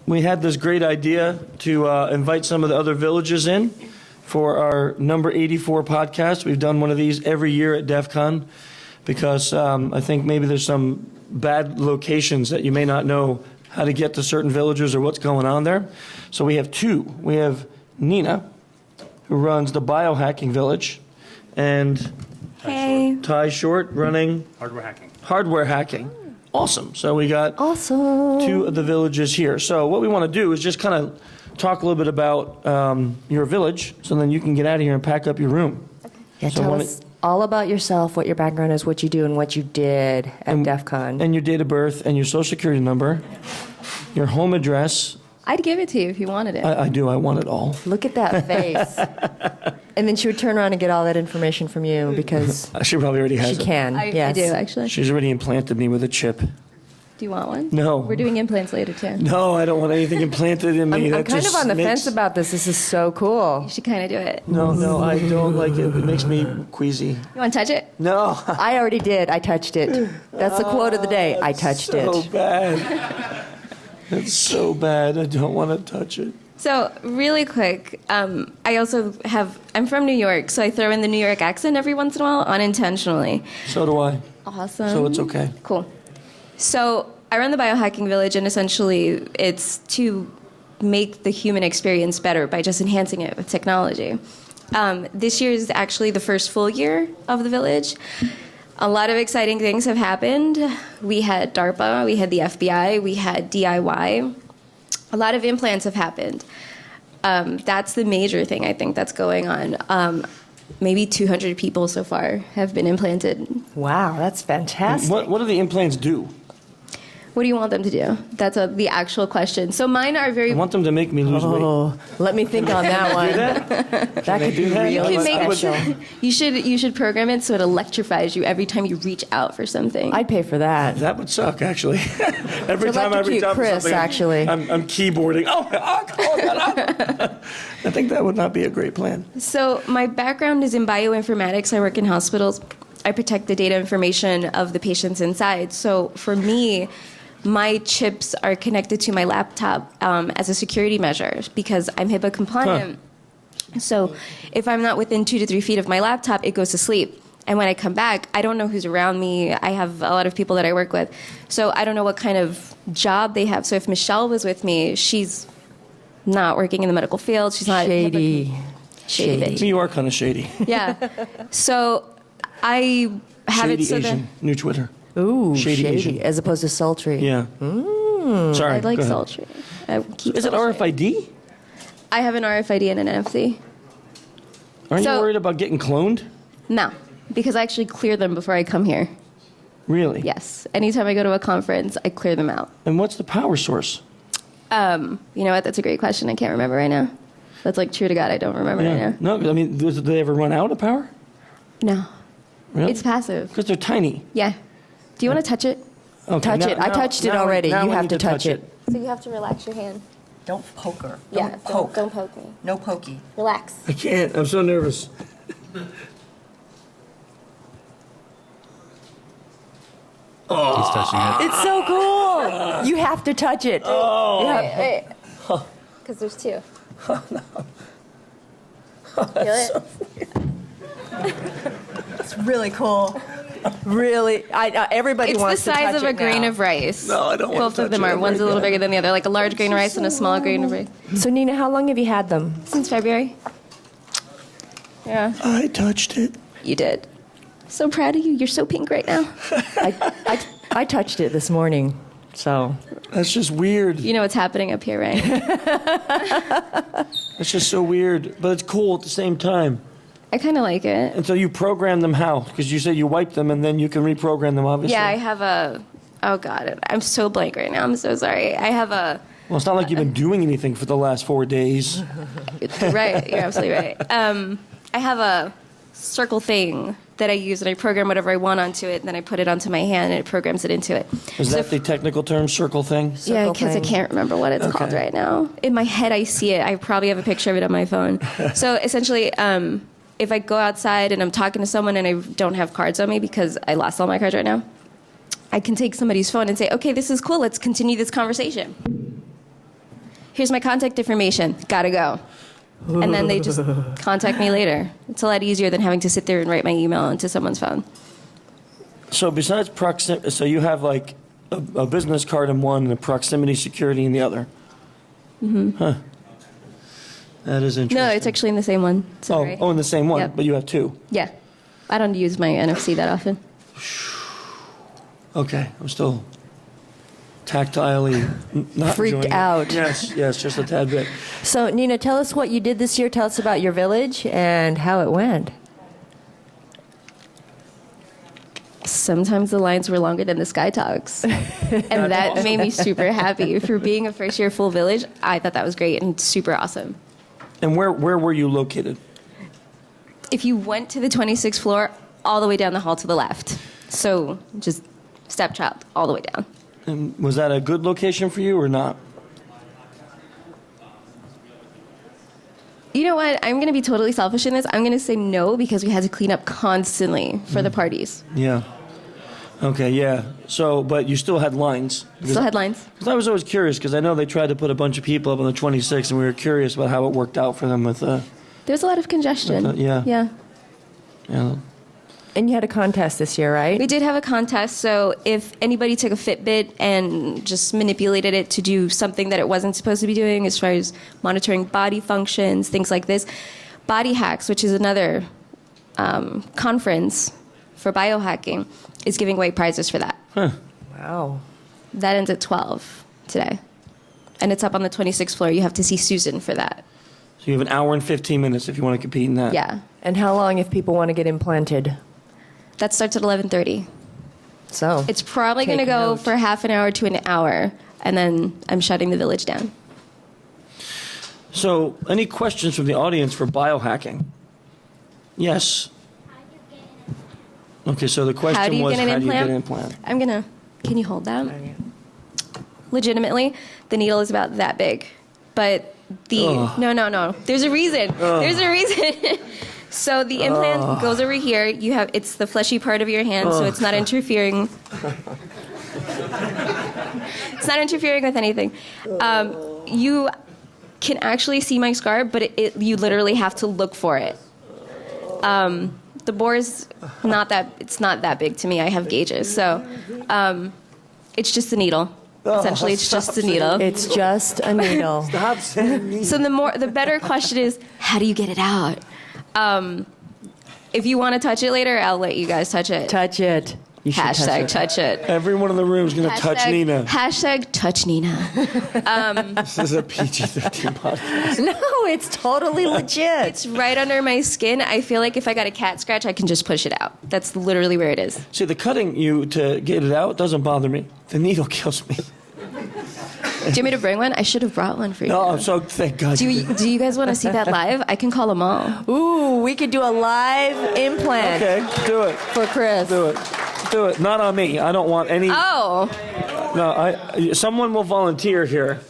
we had this great idea to invite some of the other villages in for our number 84 podcast. We've done one of these every year at DEF CON because I think maybe there's some bad locations that you may not know how to get to certain villages or what's going on there. So we have two. We have Nina, who runs the Biohacking Village, and Ty Short running Hardware Hacking. Awesome. So we got two of the villages here. So what we want to do is just kind of talk a little bit about your village, so then you can get out of here and pack up your room. Okay. Yeah, so tell us all about yourself, what your background is, what you do, and what you did at DEF CON. And your date of birth, and your social security number, your home address. I'd give it to you if you wanted it. I do. I want it all. Look at that face. And then she would turn around and get all that information from you because she probably already has she it. can. I Yes. do, actually. She's already implanted me with a chip. Do you want one? No. We're doing implants later, too. No, I don't want anything implanted in me. I'm That kind just of on the makes- fence about this. This is so cool. You should kind of do it. No, I don't like it. It makes me queasy. You want to touch it? No. I already did. I touched it. That's the quote of the day. I touched it. So bad. It's so bad. I don't want to touch it. So, really quick, I'm from New York, so I throw in the New York accent every once in a while, unintentionally. So do I. Awesome. So it's okay. Cool. So, I run the Biohacking Village, and essentially it's to make the human experience better by just enhancing it with technology. This year is actually the first full year of the village. A lot of exciting things have happened. We had DARPA, we had the FBI, we had DIY. A lot of implants have happened. That's the major thing I think that's going on. Maybe 200 people so far have been implanted. Wow, that's fantastic. What do the implants do? What do you want them to do? That's the actual question. So mine are very... I want them to make me lose weight. Oh, let me think on that one. That could be really You can make special. you should program it so it electrifies you every time you reach out for something. I'd pay for that. That would suck, actually. Every To time I reach electrocute out for Chris, something, actually. I'm keyboarding. I think that would not be a great plan. So my background is in bioinformatics. I work in hospitals. I protect the data information of the patients inside. So for me, my chips are connected to my laptop as a security measure because I'm HIPAA compliant. So if I'm not within 2 to 3 feet of my laptop, it goes to sleep. And when I come back, I don't know who's around me. I have a lot of people that I work with. So I don't know what kind of job they have. So if Michelle was with me, she's not working in the medical field. She's not Shady. Shady bitch. You are kind of shady. Yeah. So I have Shady it so Asian. that New Twitter. Ooh, Shady shady, Asian. as opposed to sultry. Yeah. Sorry. I like go ahead. sultry. I keep Is it sultry. RFID? I have an RFID and an NFC. Aren't you So- worried about getting cloned? No, because I actually clear them before I come here. Really? Yes. Anytime I go to a conference, I clear them out. And what's the power source? You know what? That's a great question. I can't remember right now. That's like true to God. I don't remember right now. No, I mean, do they ever run out of power? No. Really? It's passive. Because they're tiny. Yeah. Do you want to touch it? Okay, Touch it. I touched it already. now You I have need to touch it. So you have to relax your hand. Don't poke her. Yeah. Don't poke. Don't poke me. No pokey. Relax. I can't. I'm so nervous. He's touching it. It's so cool. You have to touch it. Oh. Wait. Because there's two. Feel it? It's really cool. Really, everybody It's the wants to touch size of it a grain now. of rice. No, I don't want Both to of them touch it are. One's a ever little again. bigger than the other, like a large grain of rice and a small grain of rice. So Nina, how long have you had them? Since February. Yeah, I touched it. you did. So proud of you. You're so pink right now. I touched it this morning. So That's just weird. You know what's happening up here, right? That's just so weird. But it's cool at the same time. I kind of like it. And so you program them how? Because you said you wipe them and then you can reprogram them, obviously. Yeah, I have a. Oh God, I'm so blank right now. I'm so sorry. I have a. Well, it's not like you've been doing anything for the last 4 days. Right, you're absolutely right. I have a circle thing that I use, and I program whatever I want onto it, and then I put it onto my hand, and it programs it into it. Is that the technical term, circle thing? Yeah, Circle because I thing. can't remember what it's called right now. In my head, I see it. I probably have a picture of it on my phone. So essentially, if I go outside and I'm talking to someone and I don't have cards on me because I lost all my cards right now, I can take somebody's phone and say, okay, this is cool. Let's continue this conversation. here's my contact information. Gotta go. And then they just contact me later. It's a lot easier than having to sit there and write my email into someone's phone. So besides proximity, so you have like a business card in one and a proximity security in the other? Mm-hmm. Huh. That is interesting. No, it's actually in the same one. Sorry. Oh, in the same one, Yep. but you have two. Yeah. I don't use my NFC that often. Okay, I'm still tactilely not Freaked enjoying it. out. Yes, just a tad bit. So, Nina, tell us what you did this year. Tell us about your village and how it went. Sometimes the lines were longer than the Sky Talks. And that made me super happy. For being a first year full village, I thought that was great and super awesome. And where were you located? If you went to the 26th floor, all the way down the hall to the left. So just stepchild all the way down. And was that a good location for you or not? You know what? I'm going to be totally selfish in this. I'm going to say no because we had to clean up constantly for the parties. Yeah. Okay, yeah. So, but you still had lines. Still headlines. Because I was always curious, because I know they tried to put a bunch of people up on the 26th, and we were curious about how it worked out for them with, There's a lot of congestion. Yeah. Yeah. yeah. And you had a contest this year, right? We did have a contest, so if anybody took a Fitbit and just manipulated it to do something that it wasn't supposed to be doing as far as monitoring body functions, things like this, Body Hacks, which is another conference for biohacking, is giving away prizes for that. Wow. That ends at 12 today. And it's up on the 26th floor. You have to see Susan for that. So you have an hour and 15 minutes if you want to compete in that. Yeah. And how long if people want to get implanted? That starts at 11:30. So It's probably going to Take go note. for half an hour to an hour, and then I'm shutting the village down. So, any questions from the audience for biohacking? Yes. Okay, so the How do question you was, get an how do you get implant? an implant? I'm going to, can you hold that? Legitimately, the needle is about that big. But no. There's a reason. There's a reason. So the implant goes over here. It's the fleshy part of your hand, so it's not interfering. It's not interfering with anything. You can actually see my scar, but you literally have to look for it. The bore's it's not that big to me. I have gauges, so it's just a needle. Essentially, it's just a needle. it's just a needle. Stop saying me. So the better question is, how do you get it out? If you want to touch it later, I'll let you guys touch it. Touch it. You should Hashtag touch it. touch it. Everyone in the room is going to touch Nina. Hashtag touch Nina. This is a PG-13 podcast. No, it's totally legit. It's right under my skin. I feel like if I got a cat scratch, I can just push it out. That's literally where it is. See, the cutting you to get it out doesn't bother me. The needle kills me. Do you want me to bring one? I should have brought one for you. No, I'm so thank God. Do you guys want to see that live? I can call them all. Ooh, we could do a live implant Okay, do it. for Chris. Do it. Do it. Not on me. I don't want any. Oh, No, someone will volunteer here.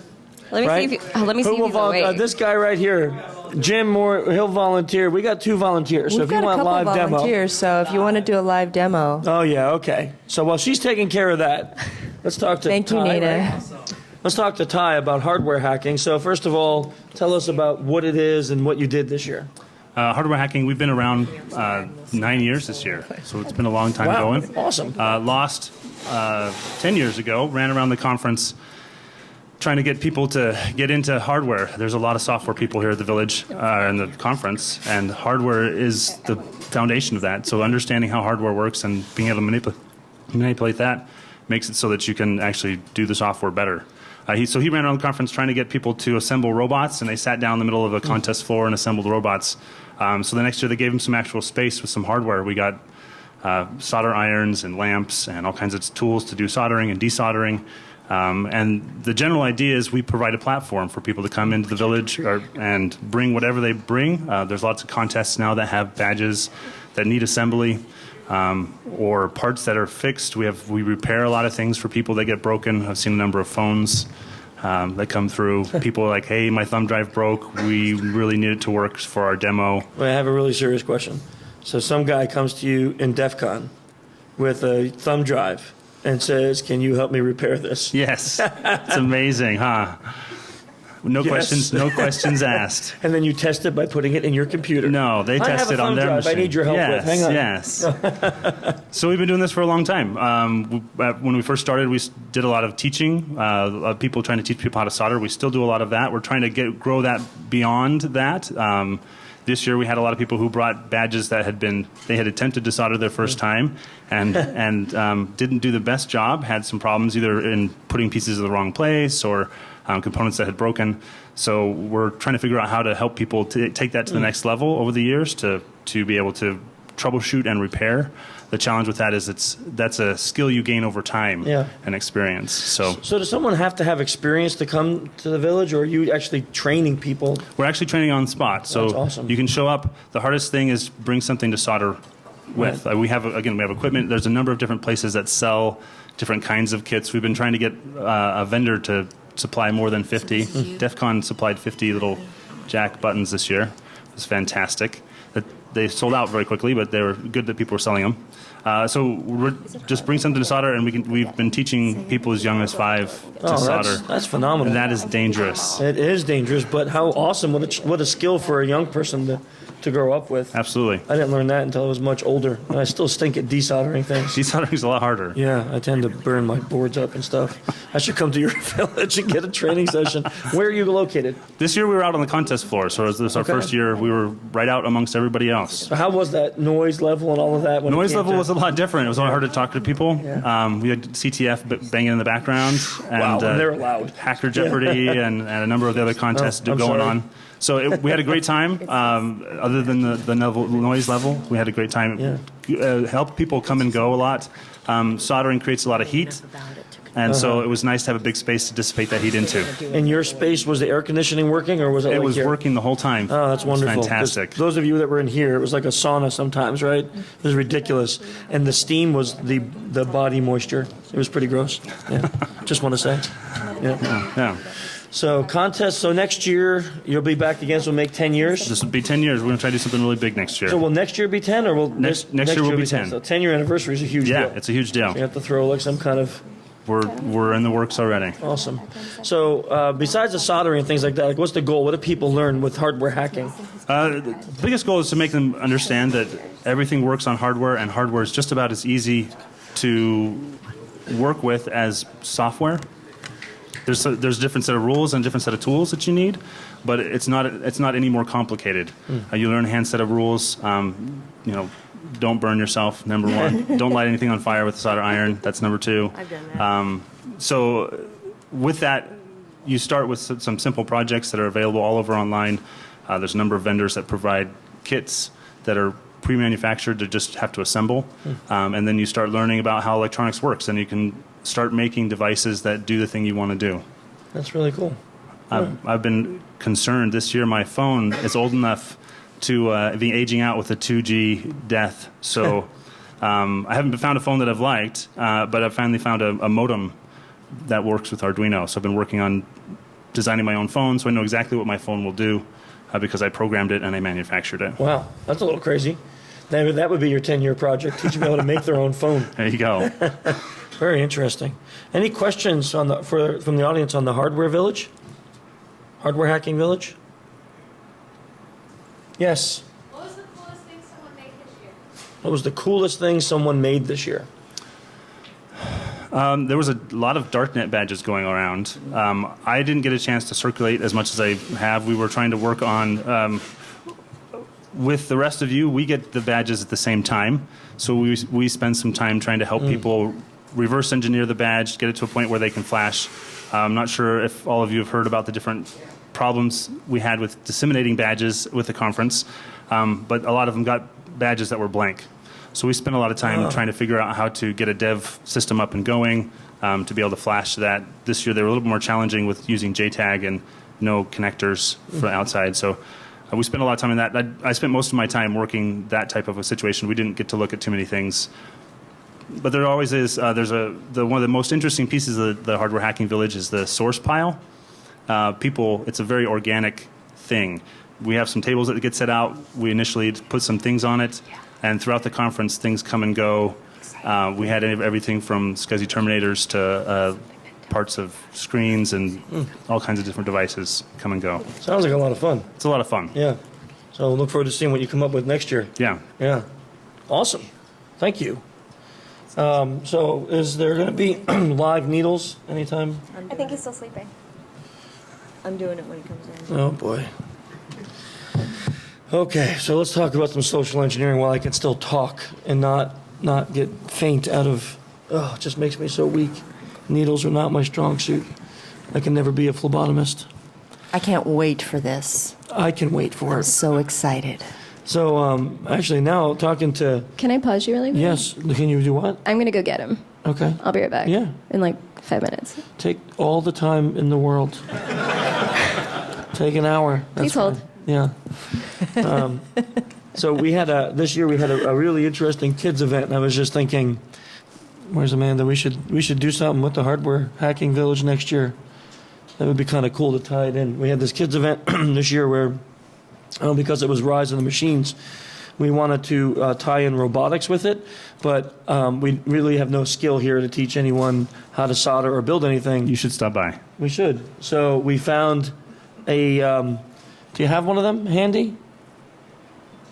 let me Right? see if you, let me see Who if will you go volunteer? away. This guy right here, Jim Moore. He'll volunteer. We got 2 volunteers. So We've if you got a want couple live demo. volunteers, so if you want to do a live demo. Oh yeah. Okay. So while she's taking care of that, let's talk to Thank you, Ty, Nina. right? Let's talk to Ty about hardware hacking. So first of all, tell us about what it is and what you did this year. Hardware hacking, we've been around 9 years this year, so it's been a long time Wow. going. Awesome. Lost 10 years ago, ran around the conference trying to get people to get into hardware. There's a lot of software people here at the village and the conference, and hardware is the foundation of that. So understanding how hardware works and being able to manipulate that makes it so that you can actually do the software better. So he ran around the conference trying to get people to assemble robots, and they sat down in the middle of a contest floor and assembled robots. So the next year they gave him some actual space with some hardware. We got solder irons and lamps and all kinds of tools to do soldering and desoldering. And the general idea is we provide a platform for people to come into the village and bring whatever they bring. There's lots of contests now that have badges that need assembly. Or parts that are fixed. We repair a lot of things for people that get broken. I've seen a number of phones that come through. People are like, hey, my thumb drive broke. We really need it to work for our demo. Well, I have a really serious question. So some guy comes to you in DEF CON with a thumb drive and says, can you help me repair this? Yes, it's amazing, huh? No Yes. questions asked. And then you test it by putting it in your computer. No, they I have test a it on thumb their drive I machine. need your help with. Hang on. Yes. So we've been doing this for a long time. When we first started, we did a lot of teaching, of people trying to teach people how to solder. We still do a lot of that. We're trying to grow that beyond that. This year, we had a lot of people who brought badges that they had attempted to solder their first time and didn't do the best job, had some problems either in putting pieces in the wrong place or components that had broken. So we're trying to figure out how to help people to take that to the next level over the years to be able to troubleshoot and repair. The challenge with that is that's a skill you gain over time and experience. So does someone have to have experience to come to the village, or are you actually training people? we're actually training on the spot. So That's awesome. you can show up. The hardest thing is bring something to solder with. We have equipment. There's a number of different places that sell different kinds of kits. We've been trying to get a vendor to supply more than 50. DEF CON supplied 50 little jack buttons this year. It was fantastic. They sold out very quickly, but they were good that people were selling them. So we're just bring something to solder, and we've been teaching people as young as 5 to solder. That's phenomenal. And that is dangerous. It is dangerous, but how awesome! What a skill for a young person to grow up with. Absolutely. I didn't learn that until I was much older, and I still stink at desoldering things. Desoldering is a lot harder. Yeah, I tend to burn my boards up and stuff. I should come to your village and get a training session. Where are you located? This year we were out on the contest floor, so this was our first year. We were right out amongst everybody else. So how was that noise level and all of that? Noise level was a lot different. It was hard to talk to people. Yeah. We had CTF banging in the background. And, and they're loud. Hacker Jeopardy and a number of the other contests I'm going sorry. on. So we had a great time. Other than the noise level, we had a great time. Helped people come and go a lot. Soldering creates a lot of heat. And so it was nice to have a big space to dissipate that heat into. In your space, was the air conditioning working, or was it? It like was here? working the whole time. Oh, that's wonderful. It was fantastic. 'Cause those of you that were in here, it was like a sauna sometimes, right? It was ridiculous, and the steam was the body moisture. It was pretty gross. Yeah, just want to say. Yeah. So contest. So next year you'll be back again. So we'll make 10 years. This will be 10 years. We're going to try to do something really big next year. So will next year be 10, or will Next year will be 10. So 10-year anniversary is a huge Yeah, deal. it's a huge deal. You have to throw like some kind of We're in the works already. awesome. So besides the soldering and things like that, like what's the goal? What do people learn with hardware hacking? The biggest goal is to make them understand that everything works on hardware, and hardware is just about as easy to work with as software. There's a different set of rules and a different set of tools that you need, but it's not any more complicated. You learn a hand set of rules. Don't burn yourself. Number one. Don't light anything on fire with a solder iron. That's number 2. I've done that. So with that, you start with some simple projects that are available all over online. There's a number of vendors that provide kits that are pre-manufactured to just have to assemble. And then you start learning about how electronics works, and you can start making devices that do the thing you want to do. That's really cool. I've been concerned this year. My phone is old enough to be aging out with a 2G death. So I haven't found a phone that I've liked, but I've finally found a modem that works with Arduino. So I've been working on designing my own phone, so I know exactly what my phone will do because I programmed it and I manufactured it. Wow, that's a little crazy. That would be your 10-year project, teaching people how to make their own phone. There you go. Very interesting. Any questions from the audience on the Hardware Village? Hardware Hacking Village? Yes. What was the coolest thing someone made this year? What was the coolest thing someone made this year? There was a lot of darknet badges going around. I didn't get a chance to circulate as much as I have. We were trying to work on, with the rest of you, we get the badges at the same time. So we spend some time trying to help people reverse engineer the badge, get it to a point where they can flash. I'm not sure if all of you have heard about the different problems we had with disseminating badges with the conference, but a lot of them got badges that were blank. So we spent a lot of time trying to figure out how to get a dev system up and going to be able to flash that. This year they were a little bit more challenging with using JTAG and no connectors from outside. So we spent a lot of time in that. I spent most of my time working that type of a situation. We didn't get to look at too many things. But there always is. One of the most interesting pieces of the Hardware Hacking Village is the source pile. It's a very organic thing. We have some tables that get set out. We initially put some things on it, and throughout the conference, things come and go. We had everything from SCSI Terminators to parts of screens and all kinds of different devices come and go. Sounds like a lot of fun. It's a lot of fun. Yeah. So look forward to seeing what you come up with next year. Yeah. Yeah. Awesome. Thank you. So is there going to be live needles anytime? I think he's still sleeping. I'm doing it when he comes in. Oh, boy. Okay, so let's talk about some social engineering while I can still talk and not get faint out of, it just makes me so weak. Needles are not my strong suit. I can never be a phlebotomist. I can't wait for this. I can wait for I'm it. so excited. So, actually, now talking to, Can I pause you really quick? yes, can you do what? I'm going to go get him. Okay. I'll be right back. Yeah. In like 5 minutes. Take all the time in the world. Take an hour. That's Please hold. fine. Yeah. So this year we had a really interesting kids event, and I was just thinking, where's Amanda? We should do something with the hardware hacking village next year. That would be kind of cool to tie it in. We had this kids event this year where, because it was Rise of the Machines, we wanted to tie in robotics with it, but we really have no skill here to teach anyone how to solder or build anything. You should stop by. We should. So we found a. Do you have one of them handy?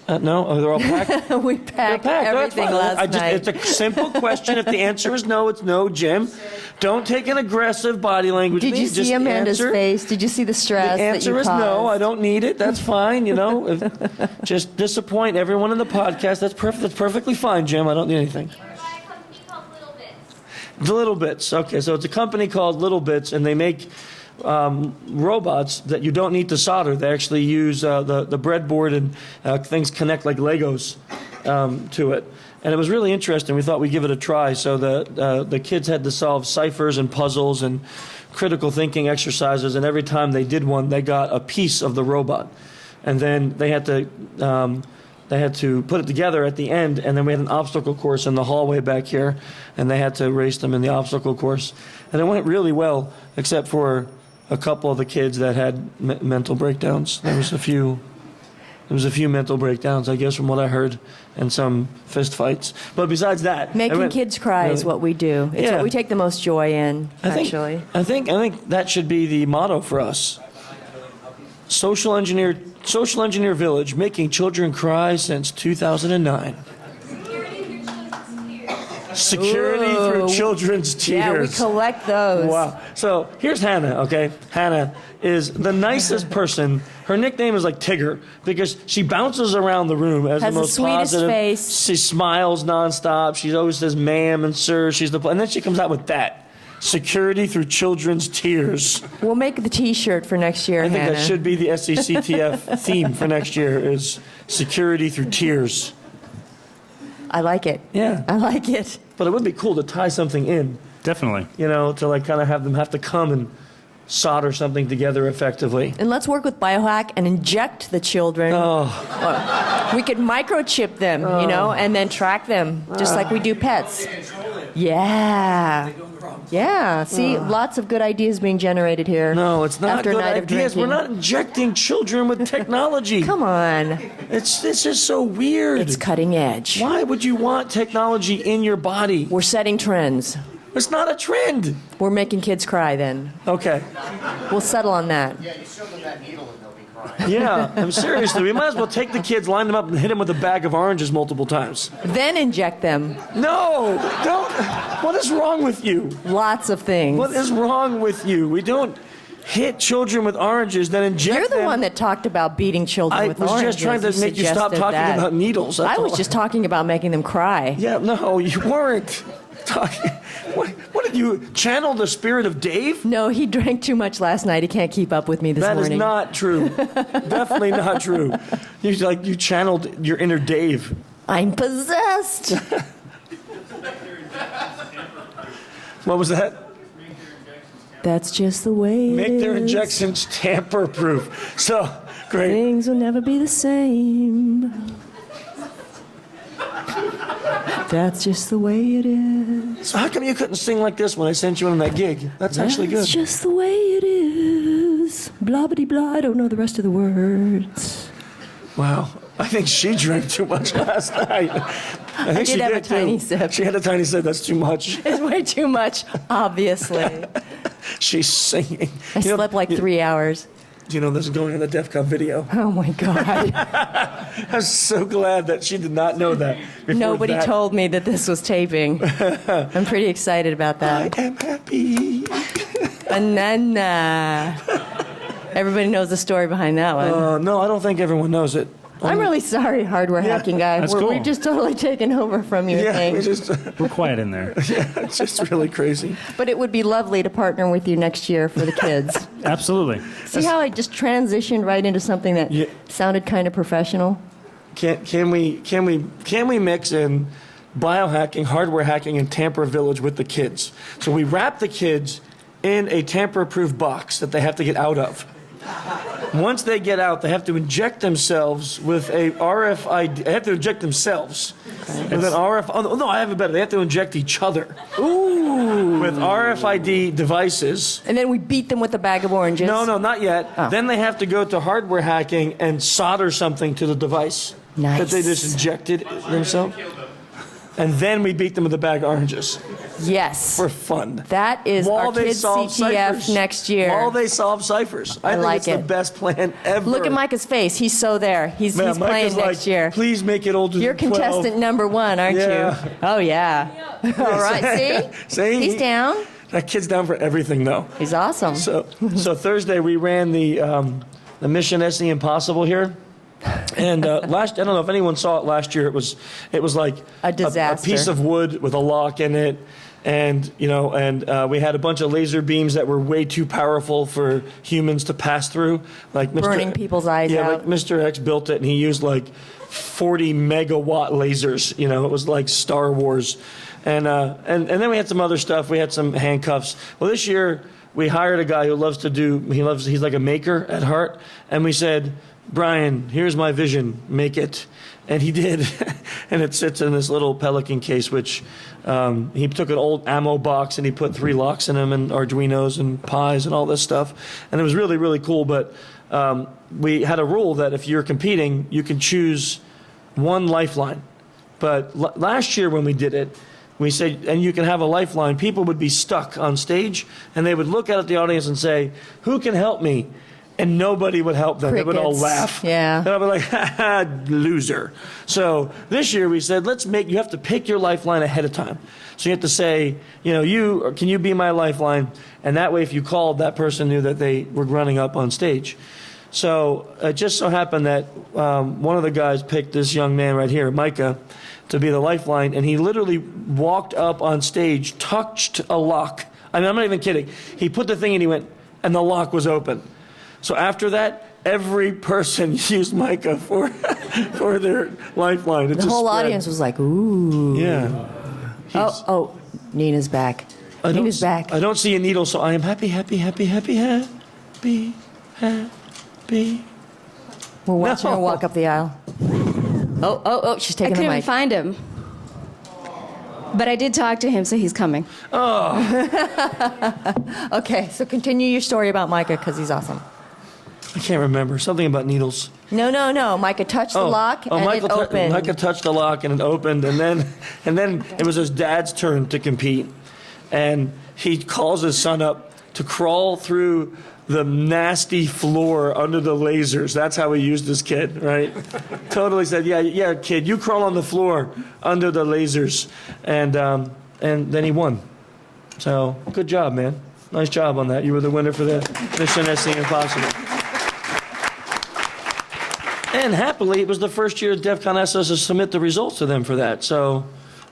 No? Oh, they're all packed? We They're packed packed. No, that's everything fine. last night. It's a simple question. If the answer is no, it's no, Jim. Don't take an aggressive body language. Did you Just see Amanda's answer. face? Did you see the stress The answer that you is no. caused? I don't need it. That's fine. Just disappoint everyone in the podcast. That's perfect. That's perfectly fine, Jim. I don't need anything. We're by a company called Little Bits. The Little Bits. Okay, so it's a company called Little Bits, and they make robots that you don't need to solder. They actually use the breadboard, and things connect like Legos to it. And it was really interesting. We thought we'd give it a try. So the kids had to solve ciphers and puzzles and critical thinking exercises, and every time they did one, they got a piece of the robot. And then they had to put it together at the end, and then we had an obstacle course in the hallway back here, and they had to race them in the obstacle course. And it went really well, except for a couple of the kids that had mental breakdowns. There was a few mental breakdowns, I guess, from what I heard, and some fist fights. But besides that, it Making went kids cry is really- what we do. It's Yeah. what we take the most joy in, actually. I think that should be the motto for us. Social engineer village, making children cry since 2009. Security through children's tears. Yeah, we collect those. Wow. So here's Hannah, okay? Hannah is the nicest person. Her nickname is like Tigger because she bounces around the room as Has the the most sweetest positive. face. She smiles nonstop. She always says ma'am and sir. And then she comes out with that. Security through children's tears. We'll make the T-shirt for next year, I think Hannah. that should be the SECTF theme for next year is security through tears. I like it. Yeah. I like it. But it would be cool to tie something in, Definitely. to like kind of have them have to come and solder something together effectively. And let's work with Biohack and inject the children. We could microchip them, and then track them, just like we do pets. Yeah. Yeah. See, lots of good ideas being generated here. No, it's not after a good night of ideas. We're drinking. not injecting children with technology. Come on. It's just so weird. It's cutting edge. Why would you want technology in your body? We're setting trends. It's not a trend. We're making kids cry then. Okay. We'll settle on that. Yeah, you show them that needle and they'll be crying. Yeah, seriously, we might as well take the kids, line them up, and hit them with a bag of oranges multiple times. Then inject them. No, don't. What is wrong with you? Lots of things. What is wrong with you? We don't hit children with oranges, then inject You're the them. one that talked about beating children I with was oranges. just trying to make you stop suggested talking that. about needles. That's I was all. just talking about making them cry. Yeah, no, you weren't talking. What did you channel the spirit of Dave? No, he drank too much last night. He can't keep up with me this That is morning. not true. Definitely not true. You channeled your inner Dave. I'm possessed. What was that? That's just the way it Make their is. injections tamper-proof. So great. Things will never be the same. That's just the way it is. So how come you couldn't sing like this when I sent you on that gig? That's actually good. That's just the way it is. Blah blah blah. I don't know the rest of the words. Wow. I think she drank too much last night. I think did have a too. tiny sip. She had a tiny sip. That's too much. It's way too much, obviously. She's singing. I slept like 3 hours. You know, this is going in the DEF CON video. Oh my God. I'm so glad that she did not know that. before Nobody that. told me that this was taping. I'm pretty excited about that. I am happy. Banana. Everybody knows the story behind that one. No, I don't think everyone knows it. I'm really sorry, hardware hacking guy. That's We're cool. just totally taken over from your Yeah, thing. We're quiet in there. it's just really crazy. But it would be lovely to partner with you next year for the kids. Absolutely. See how I just transitioned right into something that Yeah. sounded kind of professional? Can we mix in biohacking, hardware hacking, and tamper village with the kids? So we wrap the kids in a tamper-proof box that they have to get out of. Once they get out, they have to inject themselves with a RFID. They have to inject themselves with an RFID. Oh, no, I have it better. They have to inject each other. Ooh. With RFID devices. And then we beat them with a bag of oranges. No, not yet. Oh. Then they have to go to hardware hacking and solder something to the device Nice. that they just injected themselves. And then we beat them with a bag of oranges Yes. for fun. That is While our they kids' solve CTF ciphers. next year. While they solve ciphers. I think like it's the it. best plan ever. Look at Micah's face. He's so there. He's Man, playing Micah's next like, year. Please make it older You're than 12. contestant number 1, aren't Yeah. you? Oh, yeah. All right, see? See? He's down. That kid's down for everything, though. He's awesome. So Thursday we ran the Mission SE Impossible here, and I don't know if anyone saw it last year. It was like A disaster. A piece of wood with a lock in it, and we had a bunch of laser beams that were way too powerful for humans to pass through, like Burning people's eyes yeah, out. like Mr. X built it, and he used like 40 megawatt lasers. You know, it was like Star Wars. And then we had some other stuff. We had some handcuffs. Well, this year we hired a guy who he's like a maker at heart. And we said, Brian, here's my vision, make it. And he did. And it sits in this little Pelican case, which he took an old ammo box and he put 3 locks in them and Arduinos and Pis and all this stuff. And it was really, really cool. But we had a rule that if you're competing, you can choose one lifeline. But last year when we did it, we said, and you can have a lifeline. People would be stuck on stage, and they would look out at the audience and say, who can help me? And nobody would help them. They would all Crickets. laugh. Yeah. And I'd be like, ha ha, loser. So this year we said, you have to pick your lifeline ahead of time. So you have to say, can you be my lifeline? And that way, if you called, that person knew that they were running up on stage. So it just so happened that one of the guys picked this young man right here, Micah, to be the lifeline, and he literally walked up on stage, touched a lock. I mean, I'm not even kidding. He put the thing in, he went, and the lock was open. So after that, every person used Micah for their lifeline. It The just whole spread. audience was like, ooh. Yeah. Oh, Nina's back. Nina's back. I don't see a needle, so I am happy, happy, happy, happy, happy, happy. We're watching No. her walk up the aisle. Oh, she's I taking the couldn't mic. find him. But I did talk to him, so he's coming. Okay, so continue your story about Micah, because he's awesome. I can't remember. Something about needles. No. Micah touched the lock, and it opened. Micah touched the lock and it opened, and then it was his dad's turn to compete, and he calls his son up to crawl through the nasty floor under the lasers. That's how he used his kid, right? Totally said, yeah, kid, you crawl on the floor under the lasers, and then he won. So good job, man. Nice job on that. You were the winner for the Mission SE Impossible. And happily, it was the first year DEF CON asked us to submit the results to them for that. So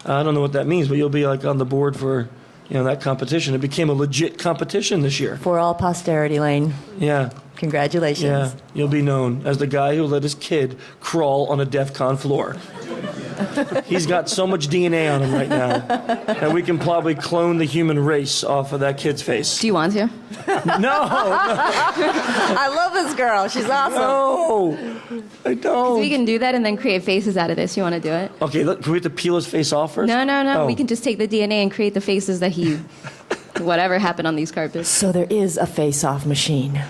I don't know what that means, but you'll be like on the board for that competition. It became a legit competition this year. For all posterity, Lane. Yeah, Congratulations. yeah. You'll be known as the guy who let his kid crawl on a DEF CON floor. He's got so much DNA on him right now that we can probably clone the human race off of that kid's face. Do you want to? No, I love this girl. She's awesome. no, I don't. We can do that and then create faces out of this. You want to do it? Okay, look, can we have to peel his face off first? No. Oh. We can just take the DNA and create the faces that he, whatever happened on these carpets. So there is a face-off machine.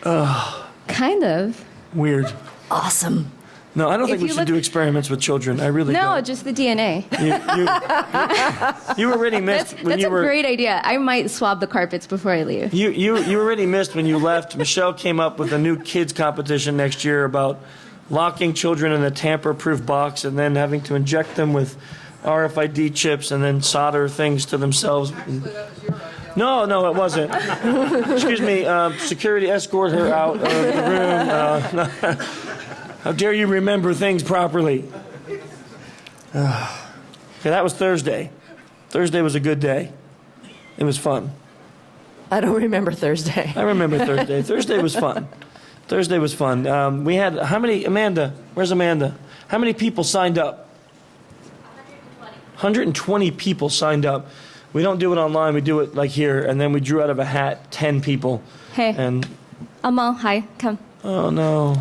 Kind of. Weird. Awesome. No, I don't think If we you should look- do experiments with children. I really No, don't. just the DNA. You already missed when That's you a were. great idea. I might swab the carpets before I leave. You already missed when you left. Michelle came up with a new kids competition next year about locking children in a tamper-proof box and then having to inject them with RFID chips and then solder things to themselves. No, it wasn't. Excuse me, security escort her out of the room. How dare you remember things properly? Okay, that was Thursday. Thursday was a good day. It was fun. I don't remember Thursday. I remember Thursday. Thursday was fun. Thursday was fun. We had, how many, Amanda, where's Amanda? How many people signed up? 120 people signed up. We don't do it online, we do it like here, and then we drew out of a hat 10 people. Hey, And, Amal, hi, come. oh no.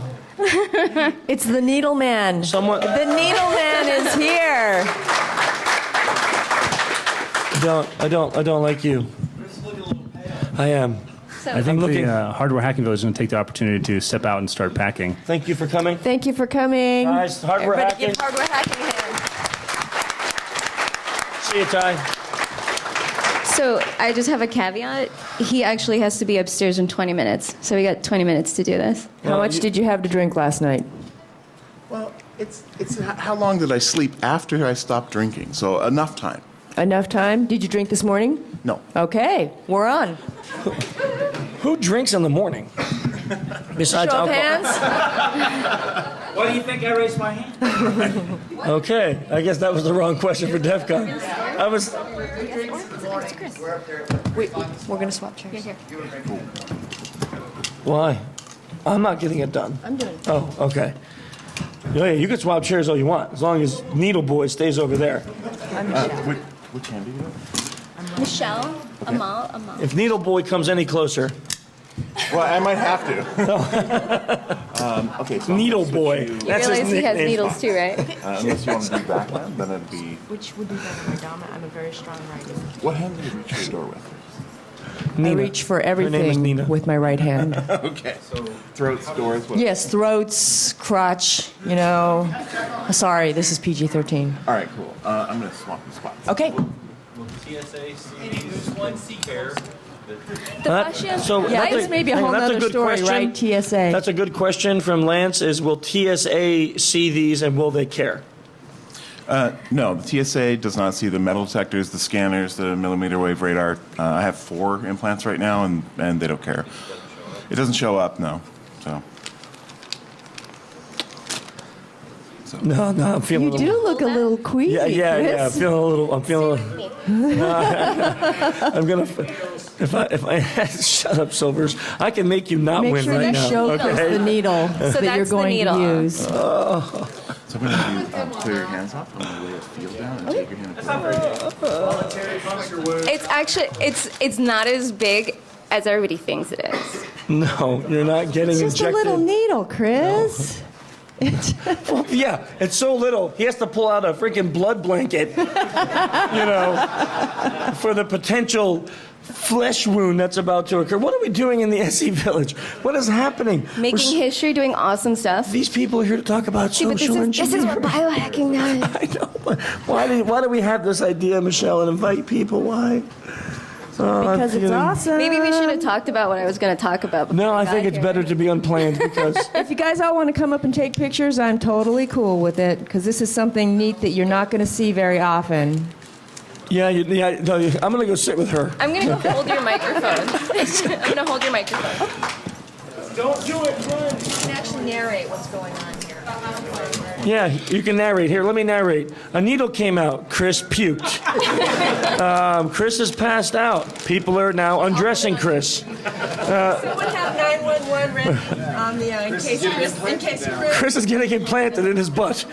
It's the Needle Man. Someone, The Needle Man is here. I don't like you. I am. I think the Hardware Hacking Village is going to take the opportunity to step out and start packing. Thank you for coming. Thank you for coming. Guys, Hardware Everybody Hacking. give Hardware Hacking a hand. See you, Ty. So I just have a caveat. He actually has to be upstairs in 20 minutes. So we got 20 minutes to do this. How much did you have to drink last night? Well, it's how long did I sleep after I stopped drinking? So enough time. Enough time? Did you drink this morning? No. Okay, we're on. Who drinks in the morning? Besides Show of alcohol. hands. Why do you think I raised my hand? Okay, I guess that was the wrong question for DEF CON. I was. We're going to swap chairs. Why? I'm not getting it done. I'm doing it. Oh, okay. Yeah, you can swap chairs all you want, as long as Needle Boy stays over there. Which hand do you have? Michelle, Amal. If Needle Boy comes any closer, Well, I might have to. Okay, so Needle Boy. That's his Realize he has nickname. needles too, right? unless you want to do backhand, then it'd be. Which would be better, my dominant? I'm a very strong right hand. What hand do you reach your door with? I Nina. reach for name is everything Nina. with my right hand. Okay. So throats, doors. What? Yes, throats, crotch, you know. Sorry, this is PG-13. All right, cool. I'm gonna swap the spots. Okay. The question. So Yeah, that's this may be a hang on, whole that's nother good story, question. right? TSA. That's a good question from Lance. Is will TSA see these and will they care? No, the TSA does not see the metal detectors, the scanners, the millimeter wave radar. I have 4 implants right now, and they don't care. It doesn't show up, no. So. No, I'm feeling. You a do little, look a little queasy, yeah. I'm Chris. feeling a little. I'm feeling. I'm gonna. If I shut up, Silvers. I can make you not Make win sure right you now. show Okay. the needle that you're that's the going needle. to use. So I'm going to clear your hands off. I'm going to lay a field down and take your hand and put it It's actually it's not as big as everybody thinks it is. No, you're not getting It's just a injected. little needle, Chris. Well, yeah, it's so little. He has to pull out a freaking blood blanket, for the potential flesh wound that's about to occur. What are we doing in the SE Village? What is happening? Making history, doing awesome stuff. These people are here to talk about See, but social this is engineering. what biohacking does. I know. Why do we have this idea, Michelle, and invite people? Why? Because it's awesome. Maybe we should have talked about what I was going to talk about. No, before I got think it's here. better to be unplanned because If you guys all want to come up and take pictures, I'm totally cool with it because this is something neat that you're not going to see very often. no, I'm gonna go sit with her. I'm going to go hold your microphone. I'm going to hold your microphone. Don't do it, run. You can actually narrate what's going on here. Yeah, you can narrate. Here, let me narrate. A needle came out. Chris puked. Chris is passed out. People are now undressing Chris. Someone have 911 ready on the in case Chris is getting implanted in his butt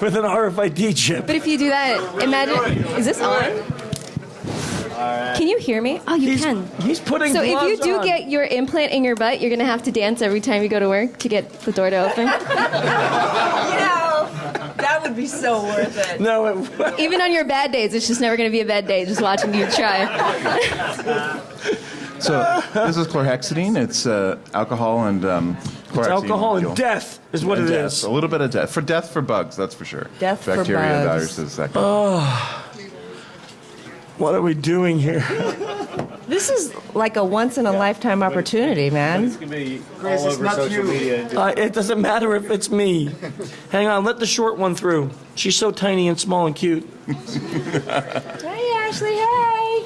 with an RFID chip. But if you do that, imagine. Is this on? Can you hear me? Oh, you can. He's putting So if you gloves do on. get your implant in your butt, you're going to have to dance every time you go to work to get the door to open. that would be so worth it. No, Even on your bad days, it's just never going to be a bad day just watching you try. So this is chlorhexidine. It's alcohol and It's chlorhexidine alcohol and molecule. death is what And it death. is. A little bit of death. Death for bugs, that's for sure. Death for Bacteria, bugs. viruses, that kind of What are we doing here? This is like a once in a lifetime opportunity, man. Chris, it's not you. It doesn't matter if it's me. Hang on, let the short one through. She's so tiny and small and cute. Hey, Ashley. Hey.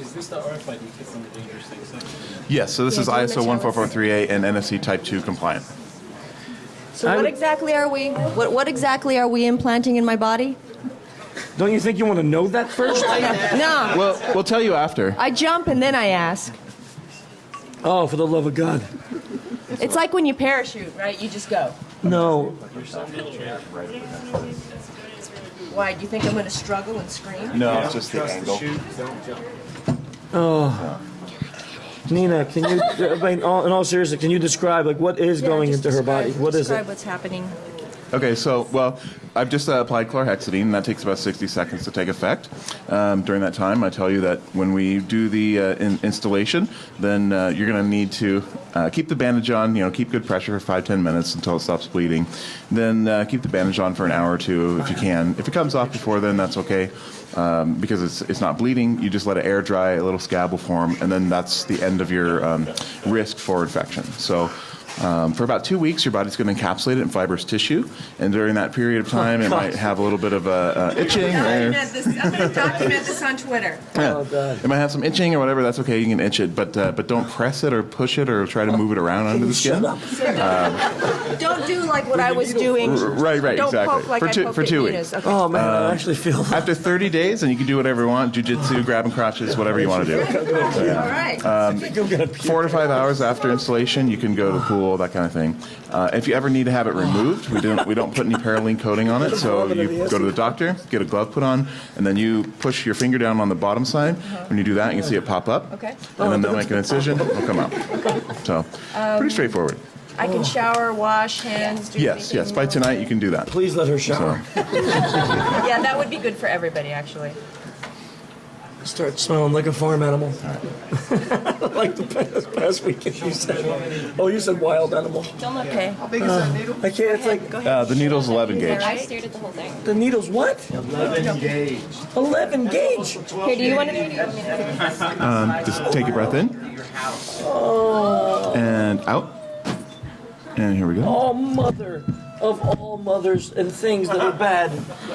Is this the RFID kit from the Dangerous Things section? Yes, so this is do you wanna ISO tell us? 14438 and NFC Type 2 compliant. So I what would- exactly are we? What exactly are we implanting in my body? Don't you think you want to know that first? No. Well, we'll tell you after. I jump and then I ask. Oh, for the love of God. It's like when you parachute, right? You just go. No. Why? Do you think I'm going to struggle and scream? No, it's just the angle. Nina, can you, in all seriousness, can you describe, like, what is going into her body? What is Describe it? what's happening. Okay, so, well, I've just applied chlorhexidine, and that takes about 60 seconds to take effect. During that time, I tell you that when we do the installation, then you're going to need to keep the bandage on, keep good pressure for 5-10 minutes until it stops bleeding. Then keep the bandage on for an hour or two if you can. If it comes off before then, that's okay. Because it's not bleeding, you just let it air dry, a little scab will form, and then that's the end of your risk for infection. So for about 2 weeks, your body's going to encapsulate it in fibrous tissue, and during that period of time, it might have a little bit of itching. I'm going to document this on Twitter. It might have some itching or whatever. That's okay. You can itch it, but don't press it or push it or try to move it around under the skin. Don't do like what I was doing. Right, Don't exactly. poke like For I two- poked for at 2 Nina's. weeks. Okay. Oh, man, I actually feel... After 30 days, and you can do whatever you want, jiu-jitsu, grabbing crotches, whatever you want to do. All right. 4 to 5 hours after installation, you can go to the pool, that kind of thing. If you ever need to have it removed, we don't put any Paralene coating on it, so you go to the doctor, get a glove put on, and then you push your finger down on the bottom side. When you do that, you can see it pop up, Okay. and then they'll make an incision, it'll come out. So, pretty straightforward. I can shower, wash hands, do Yes, anything by you tonight you can do that. Please let her shower. Yeah, that would be good for everybody, actually. Start smelling like a farm animal. Like the past weekend you said. Oh, you said wild animal. Okay. I can't, it's like, The needle's 11 gauge. I stared at the whole thing. the needle's what? 11 gauge. 11 gauge. Here, do you want to? Just take a breath in. And out. And here we go. Oh, mother of all mothers and things that are bad.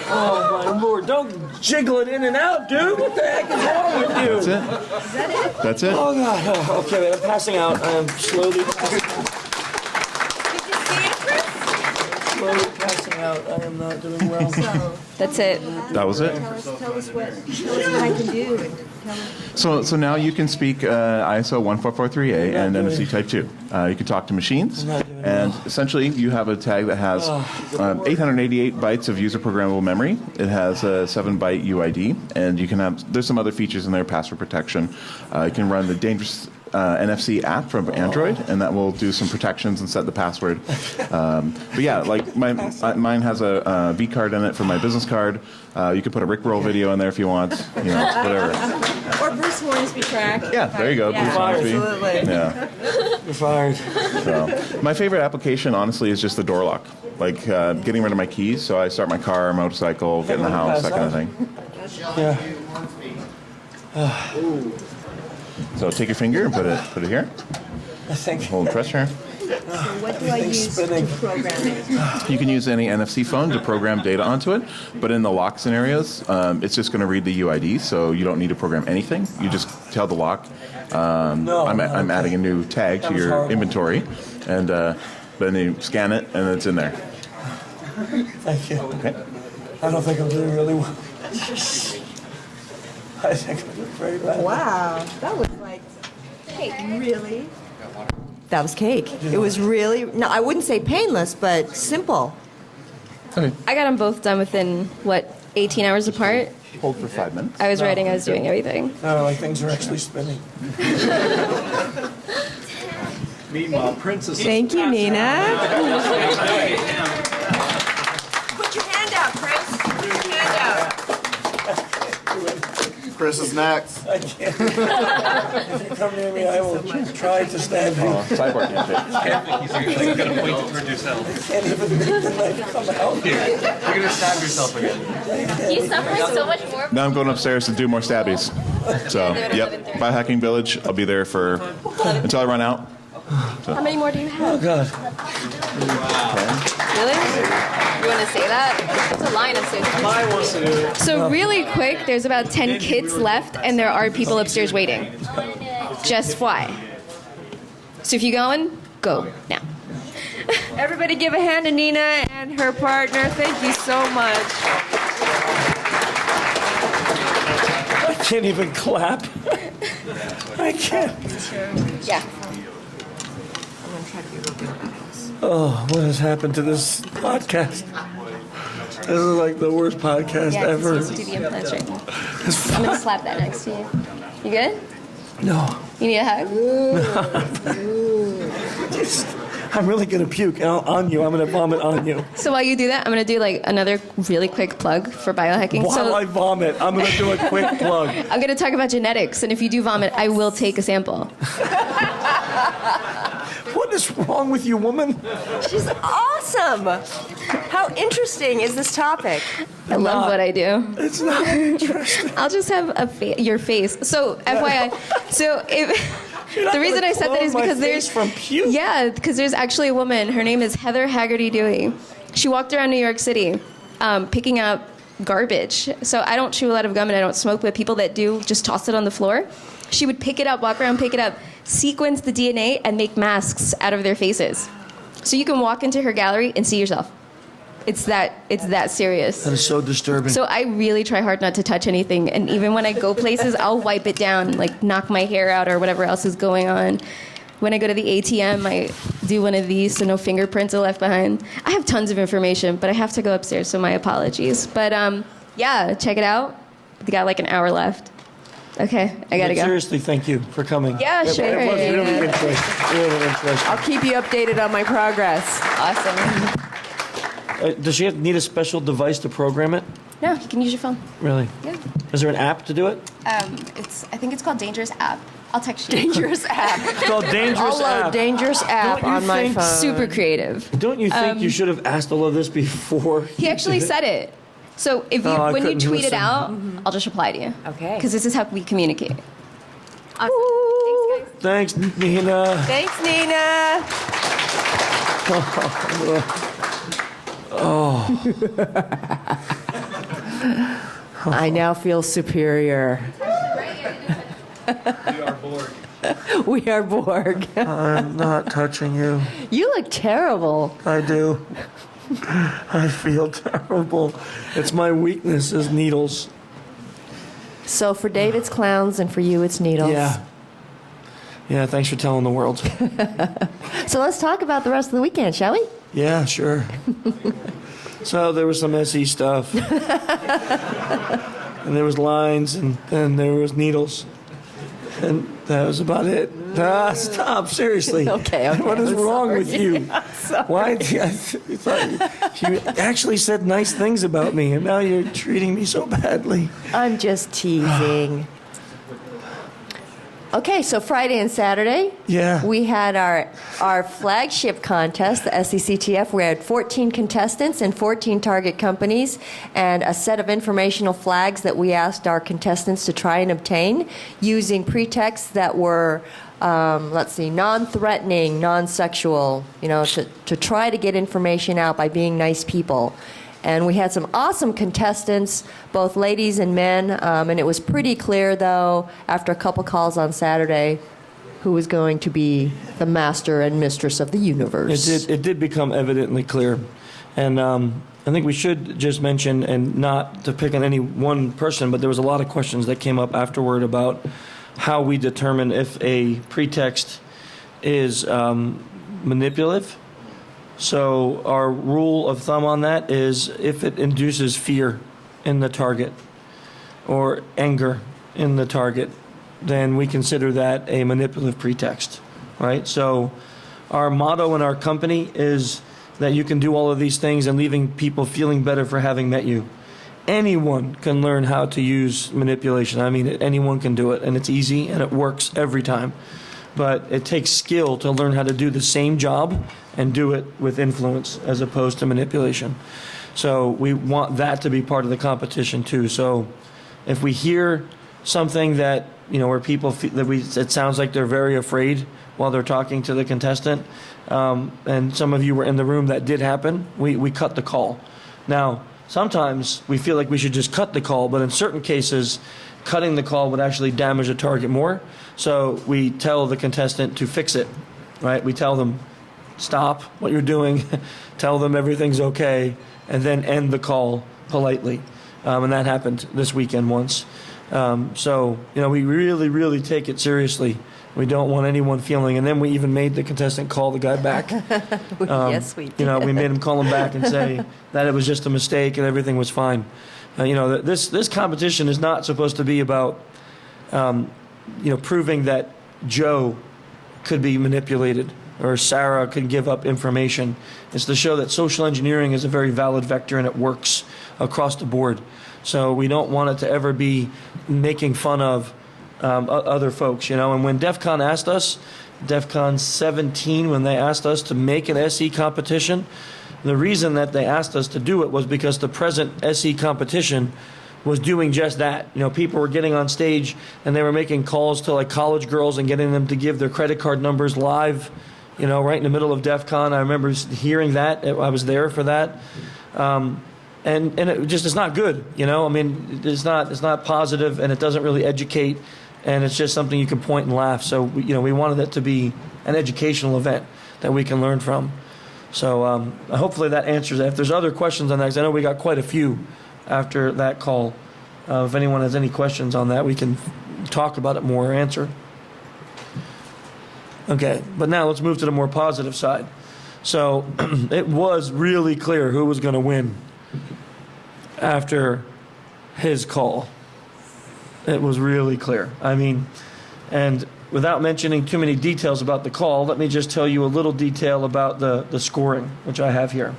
Oh, my Lord. Don't jiggle it in and out, dude. What the heck is wrong with you? That's it. Oh, God. Oh, okay, wait, I'm passing out. I am slowly passing out. I am not doing well. That's it. That was it. Tell us what I can do. So now you can speak ISO 14438 and NFC Type 2. You can talk to machines, and essentially you have a tag that has 888 bytes of user programmable memory. It has a 7-byte UID, and you can have, there's some other features in there, password protection. You can run the Dangerous NFC app from Android, and that will do some protections and set the password. But yeah, like mine has a V card in it for my business card. You can put a Rickroll video in there if you want, whatever. Or Bruce Hornsby track. Yeah, there you go. Yeah, Bruce Hornsby. absolutely. Yeah. You're fired. So, my favorite application, honestly, is just the door lock. Like getting rid of my keys, so I start my car, motorcycle, get in the house, that kind of thing. Yeah. So take your finger and put it here. I think Hold pressure. What do I use spinning. to program it? You can use any NFC phone to program data onto it, but in the lock scenarios, it's just going to read the UID, so you don't need to program anything. You just tell the lock, I'm adding a new tag to your horrible. inventory, and then you scan it, and it's in there. Thank you. Okay. I don't think I'm doing really well. I think I'm doing very bad. Wow, that was like cake. Really? That was cake. It was really, no, I wouldn't say painless, but simple. Okay. I got them both done within, 18 hours apart? Hold for 5 minutes. I was writing, I was doing everything. No, like things are actually spinning. Meanwhile, Princess. Thank you, Nina. Put your hand out, Chris. Put your hand out. Chris is next. I can't. If you come near me, I will try to stab you. Cyborg handshake. You're gonna point it toward yourself. Can't even make the knife come out. You're gonna stab yourself again. He's suffering so much more. Now I'm going upstairs to do more stabbies. So, yep, Biohacking Village. I'll be there for until I run out. How many more do you have? Oh, God. Really? You want to say that? It's a line upstairs. I wants to do it. So really quick, there's about 10 kids left, and there are people upstairs waiting. Just fly. So if you're going, go now. Everybody give a hand to Nina and her partner. Thank you so much. I can't even clap. I can't. Yeah. Oh, what has happened to this podcast? This is like the worst podcast Yeah, ever. it's supposed to be implants right now. I'm gonna slap that next to you. You good? No. You need a hug? I'm really going to puke on you. I'm going to vomit on you. So while you do that, I'm gonna do like another really quick plug for biohacking. While I vomit, I'm going to do a quick plug. I'm gonna talk about genetics, and if you do vomit, I will take a sample. What is wrong with you, woman? She's awesome. How interesting is this topic? I love what I do. It's not interesting. I'll just have your face. So FYI, so if. The reason I said that is because there's from puke. Yeah, because there's actually a woman. Her name is Heather Haggerty Dewey. She walked around New York City, picking up garbage. So I don't chew a lot of gum and I don't smoke, but people that do just toss it on the floor. She would pick it up, walk around, pick it up, sequence the DNA, and make masks out of their faces. So you can walk into her gallery and see yourself. It's that serious. That is so disturbing. So I really try hard not to touch anything, and even when I go places, I'll wipe it down, like knock my hair out or whatever else is going on. When I go to the ATM, I do one of these so no fingerprints are left behind. I have tons of information, but I have to go upstairs, so my apologies. But yeah, check it out. We got like an hour left. Okay, I gotta go. Seriously, thank you for coming. Yeah, sure. It was really interesting. Really interesting. I'll keep you updated on my progress. Awesome. Does she need a special device to program it? No, you can use your phone. Really? Yeah. Is there an app to do it? I think it's called Dangerous App. I'll text you. Dangerous app. It's called Dangerous I'll load App. Dangerous app Don't you on my think- phone. Super creative. Don't you think you should have asked all of this before? He actually said it. So if you, Oh, I when you couldn't tweet it listen. out, I'll just reply to you. Okay. Because this is how we communicate. Awesome. Woo. Thanks, guys. Thanks, Nina. Thanks, Nina. I now feel superior. We are bored. We are Borg. I'm not touching you. You look terrible. I do. I feel terrible. It's my weakness is needles. So for Dave, it's clowns, and for you, it's needles. Yeah. Yeah, thanks for telling the world. So let's talk about the rest of the weekend, shall we? Yeah, sure. So there was some SE stuff. And there was lines, and then there was needles. And that was about it. Stop, seriously. Okay, What is I'm wrong sorry. with you? Why? I thought you actually said nice things about me, and now you're treating me so badly. I'm just teasing. Okay, so Friday and Saturday, Yeah. we had our flagship contest, the SECTF. We had 14 contestants and 14 target companies, and a set of informational flags that we asked our contestants to try and obtain using pretexts that were, non-threatening, non-sexual, to try to get information out by being nice people. And we had some awesome contestants, both ladies and men, and it was pretty clear, though, after a couple calls on Saturday, who was going to be the master and mistress of the universe. It did become evidently clear. And I think we should just mention, and not to pick on any one person, but there was a lot of questions that came up afterward about how we determine if a pretext is manipulative. So our rule of thumb on that is if it induces fear in the target or anger in the target, then we consider that a manipulative pretext, right? So our motto in our company is that you can do all of these things and leaving people feeling better for having met you. anyone can learn how to use manipulation. I mean, anyone can do it, and it's easy, and it works every time. But it takes skill to learn how to do the same job and do it with influence as opposed to manipulation. So we want that to be part of the competition too. So if we hear something that, where people feel that it sounds like they're very afraid while they're talking to the contestant, and some of you were in the room, that did happen, we cut the call. Now, sometimes we feel like we should just cut the call, but in certain cases, cutting the call would actually damage the target more. So we tell the contestant to fix it, right? We tell them, stop what you're doing, tell them everything's okay, and then end the call politely. And that happened this weekend once. So, we really, really take it seriously. We don't want anyone feeling, and then we even made the contestant call the guy back. Yes, we did. We made him call him back and say that it was just a mistake and everything was fine. This competition is not supposed to be about, proving that Joe could be manipulated or Sarah could give up information. It's to show that social engineering is a very valid vector and it works across the board. So we don't want it to ever be making fun of other folks, And when DEF CON asked us, DEF CON 17, when they asked us to make an SE competition, the reason that they asked us to do it was because the present SE competition was doing just that. People were getting on stage and they were making calls to like college girls and getting them to give their credit card numbers live, right in the middle of DEF CON. I remember hearing that. I was there for that. And it just is not good, it's not positive, and it doesn't really educate, and it's just something you can point and laugh. So we wanted it to be an educational event that we can learn from. So hopefully that answers that. If there's other questions on that, 'cause I know we got quite a few after that call. If anyone has any questions on that, we can talk about it more or answer. Okay, but now let's move to the more positive side. So it was really clear who was going to win after his call. It was really clear. And without mentioning too many details about the call, let me just tell you a little detail about the scoring, which I have here.